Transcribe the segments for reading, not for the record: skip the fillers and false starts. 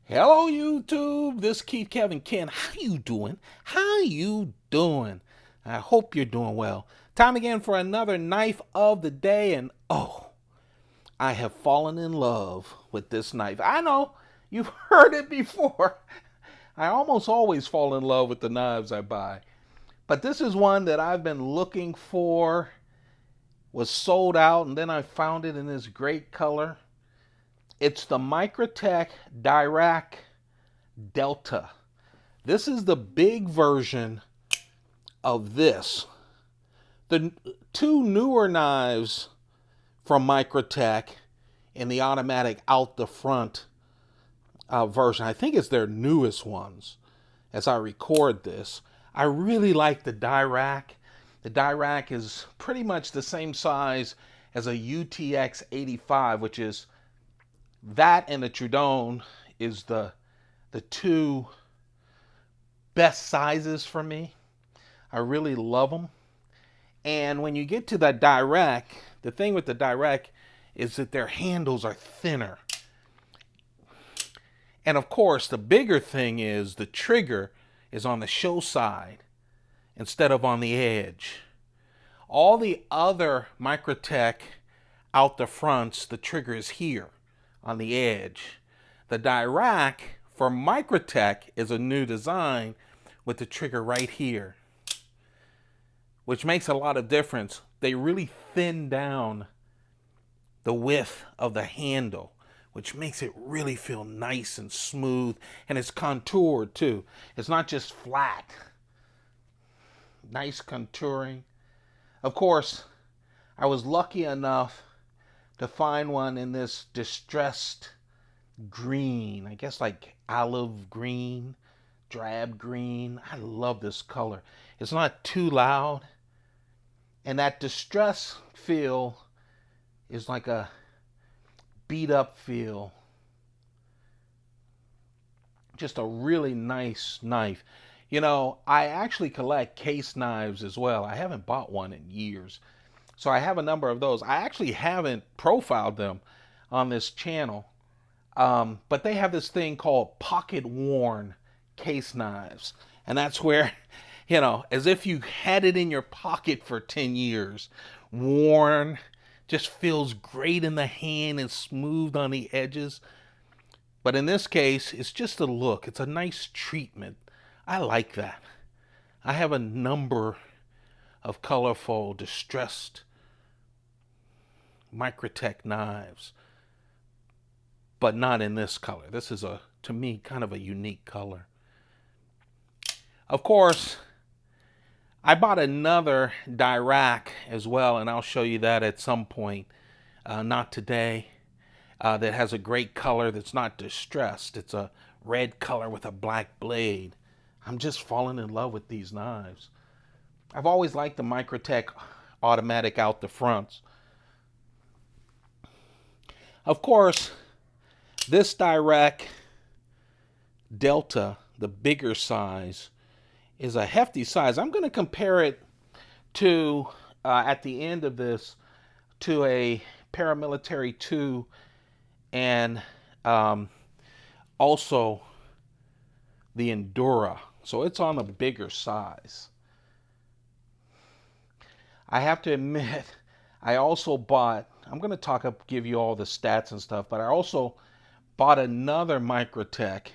Hello YouTube, this is Keith Kevin Ken. How you doing? How you doing? I hope you're doing well. Time again for another knife of the day, and oh, I have fallen in love with this knife. I know, you've heard it before. I almost always fall in love with the knives I buy. But this is one that I've been looking for, was sold out, and then I found it in this great color. It's the Microtech Dirac Delta. This is the big version of this. The two newer knives from Microtech in the automatic out the front version, I think it's their newest ones as I record this. I really like the Dirac. The Dirac is pretty much the same size as a UTX 85, which is that, and the Trudon is the two best sizes for me. I really love them. And when you get to the Dirac, the thing with the Dirac is that their handles are thinner. And of course, the bigger thing is the trigger is on the show side instead of on the edge. All the other Microtech out the fronts, the trigger is here on the edge. The Dirac for Microtech is a new design with the trigger right here, which makes a lot of difference. They really thin down the width of the handle, which makes it really feel nice and smooth, and it's contoured too. It's not just flat. Nice contouring. Of course, I was lucky enough to find one in this distressed green, I guess like olive green, drab green. I love this color. It's not too loud, and that distress feel is like a beat up feel. Just a really nice knife. You know, I actually collect case knives as well. I haven't bought one in years, so I have a number of those. I actually haven't profiled them on this channel, but they have this thing called pocket worn case knives, and that's where, you know, as if you had it in your pocket for 10 years. Worn, just feels great in the hand and smooth on the edges. But in this case, it's just a look. It's a nice treatment. I like that. I have a number of colorful, distressed Microtech knives, but not in this color. This is, to me, kind of a unique color. Of course, I bought another Dirac as well, and I'll show you that at some point. Not today. That has a great color that's not distressed. It's a red color with a black blade. I'm just falling in love with these knives. I've always liked the Microtech automatic out the fronts. Of course, this Dirac Delta, the bigger size, is a hefty size. I'm going to compare it to, at the end of this, to a Paramilitary 2, and also the Endura. So it's on the bigger size. I have to admit, I also bought, I'm going to give you all the stats and stuff, but I also bought another Microtech,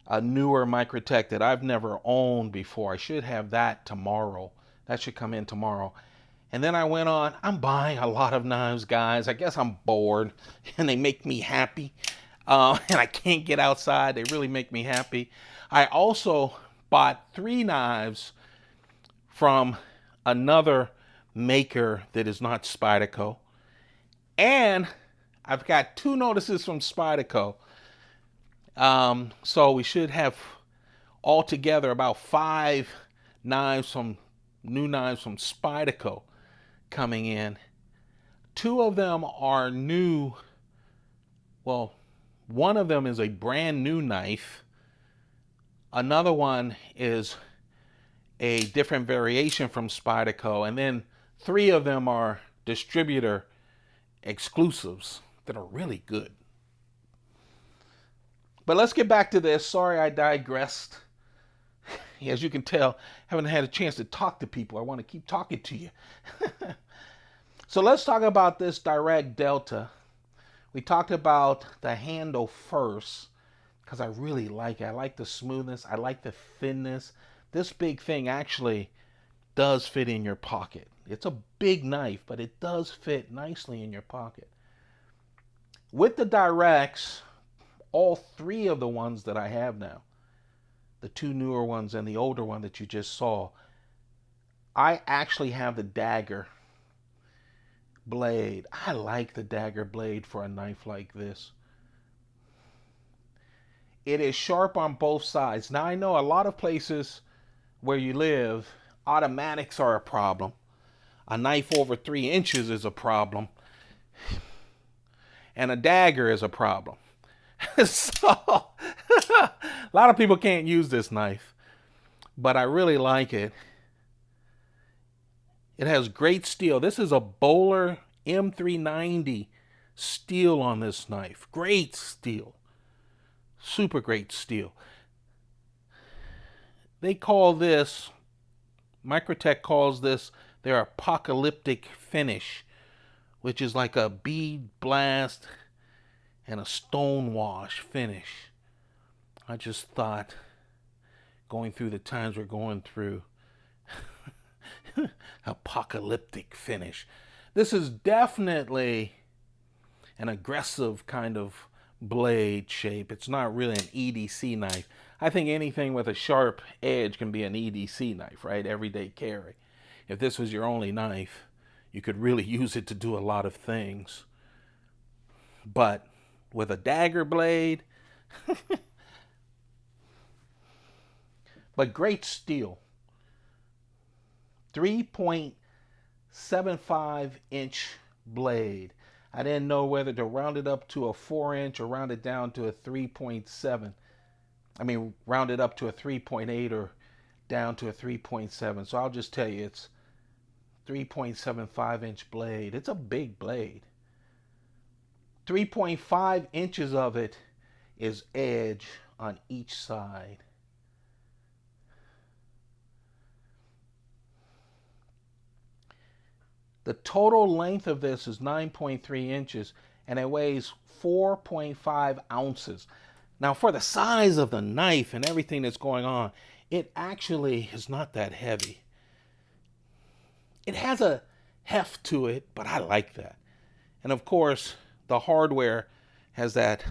a newer Microtech that I've never owned before. I should have that tomorrow. That should come in tomorrow. And then I went on, I'm buying a lot of knives, guys. I guess I'm bored and they make me happy. And I can't get outside. They really make me happy. I also bought 3 knives from another maker that is not Spyderco. And I've got 2 notices from Spyderco. So we should have altogether about 5 knives from new knives from Spyderco coming in. 2 of them are new. Well, one of them is a brand new knife. Another one is a different variation from Spyderco, and then 3 of them are distributor exclusives that are really good. But let's get back to this. Sorry I digressed. As you can tell, I haven't had a chance to talk to people. I want to keep talking to you. So let's talk about this Dirac Delta. We talked about the handle first because I really like it. I like the smoothness. I like the thinness. This big thing actually does fit in your pocket. It's a big knife, but it does fit nicely in your pocket. With the Diracs, all three of the ones that I have now, the two newer ones and the older one that you just saw, I actually have the dagger blade. I like the dagger blade for a knife like this. It is sharp on both sides. Now I know a lot of places where you live, automatics are a problem. A knife over 3 inches is a problem. And a dagger is a problem. So a lot of people can't use this knife, but I really like it. It has great steel. This is a Bowler M390 steel on this knife. Great steel. Super great steel. They call this, Microtech calls this their apocalyptic finish, which is like a bead blast and a stonewash finish. I just thought, going through the times we're going through, apocalyptic finish. This is definitely an aggressive kind of blade shape. It's not really an EDC knife. I think anything with a sharp edge can be an EDC knife, right? Everyday carry. If this was your only knife, you could really use it to do a lot of things. But with a dagger blade, but great steel. 3.75 inch blade. I didn't know whether to round it up to a 4 inch or round it down to a 3.7. I mean, round it up to a 3.8 or down to a 3.7. So I'll just tell you it's 3.75 inch blade. It's a big blade. 3.5 inches of it is edge on each side. The total length of this is 9.3 inches and it weighs 4.5 ounces. Now, for the size of the knife and everything that's going on, it actually is not that heavy. It has a heft to it, but I like that. And of course, the hardware has that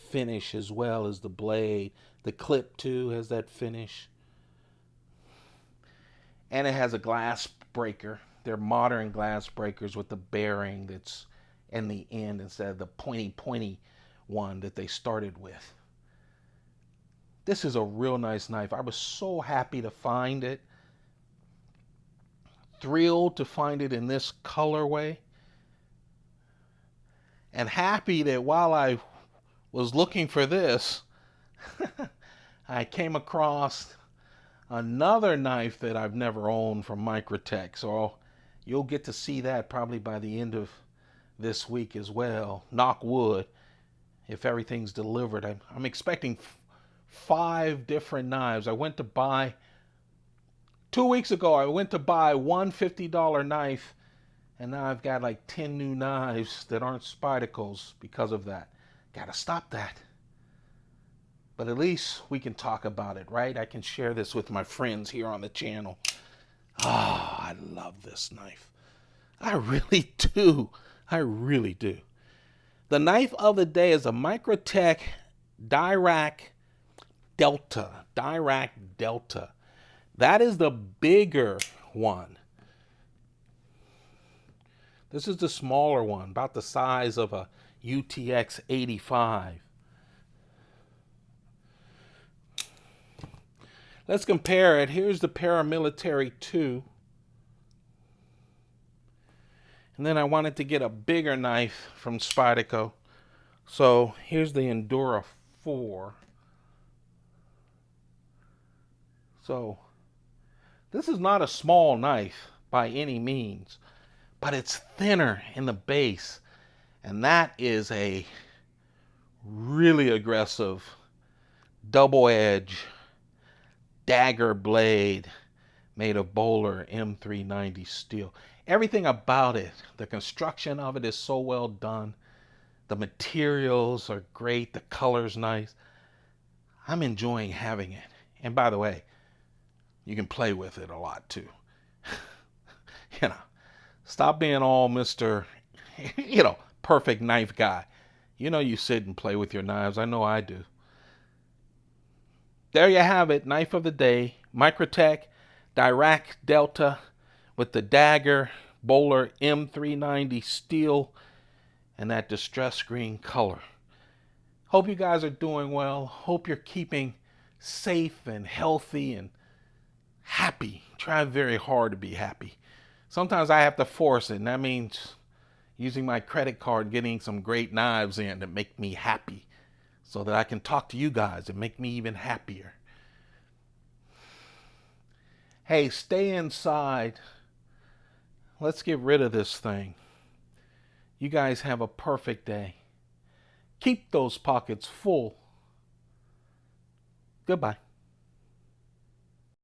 finish as well as the blade. The clip too has that finish. And it has a glass breaker. They're modern glass breakers with the bearing that's in the end instead of the pointy one that they started with. This is a real nice knife. I was so happy to find it. Thrilled to find it in this colorway. And happy that while I was looking for this, I came across another knife that I've never owned from Microtech. So you'll get to see that probably by the end of this week as well. Knock wood, if everything's delivered. I'm expecting 5 different knives. I went to buy, 2 weeks ago, I went to buy one $50 knife, and now I've got like 10 new knives that aren't Spidicles because of that. Gotta stop that. But at least we can talk about it, right? I can share this with my friends here on the channel. Ah, I love this knife. I really do. I really do. The knife of the day is a Microtech Dirac Delta. Dirac Delta. That is the bigger one. This is the smaller one, about the size of a UTX 85. Let's compare it. Here's the Paramilitary 2. And then I wanted to get a bigger knife from Spyderco. So here's the Endura 4. So this is not a small knife by any means, but it's thinner in the base. And that is a really aggressive double edge dagger blade made of Bowler M390 steel. Everything about it, the construction of it is so well done. The materials are great. The color's nice. I'm enjoying having it. And by the way, you can play with it a lot too. You know, stop being all Mr. Perfect knife guy. You sit and play with your knives. I know I do. There you have it. Knife of the day. Microtech Dirac Delta with the dagger Bowler M390 steel and that distress green color. Hope you guys are doing well. Hope you're keeping safe and healthy and happy. Try very hard to be happy. Sometimes I have to force it, and that means using my credit card, getting some great knives in to make me happy so that I can talk to you guys and make me even happier. Hey, stay inside. Let's get rid of this thing. You guys have a perfect day. Keep those pockets full. Goodbye.